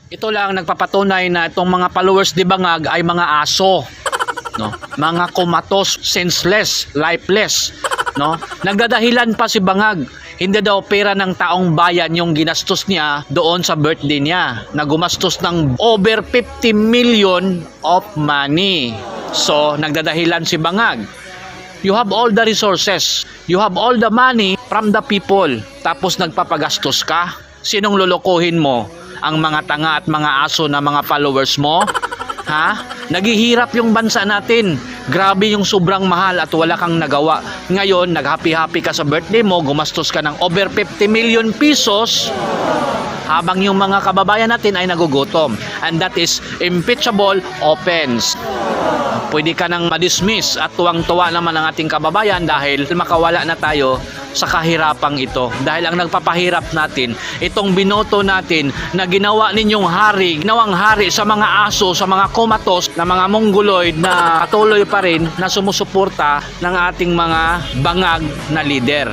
Ito lang nagpapatunay na itong mga followers ni Bangag ay mga aso, no? Mga kumatos, senseless, lifeless, no? Nagdadahilan pa si Bangag. Hindi daw pera ng taong bayan yung ginastos niya doon sa birthday niya, na gumastos ng over 50 million of money. So, nagdadahilan si Bangag. You have all the resources, you have all the money from the people, tapos nagpapagastos ka. Sinong lolokohin mo? Ang mga tanga at mga aso na mga followers mo? Ha? Naghihirap yung bansa natin. Grabe yung sobrang mahal at wala kang nagawa. Ngayon, nag-happy-happy ka sa birthday mo, gumastos ka ng over 50 million pesos, habang yung mga kababayan natin ay nagugutom. And that is impeachable offense. Pwede ka nang ma-dismiss at tuwang-tuwa naman ang ating kababayan dahil makawala na tayo sa kahirapang ito. Dahil ang nagpapahirap natin, itong binoto natin na ginawa ninyong hari, ginawang hari sa mga aso, sa mga kumatos, na mga mongoloid na patuloy pa rin na sumusuporta ng ating mga bangag na leader.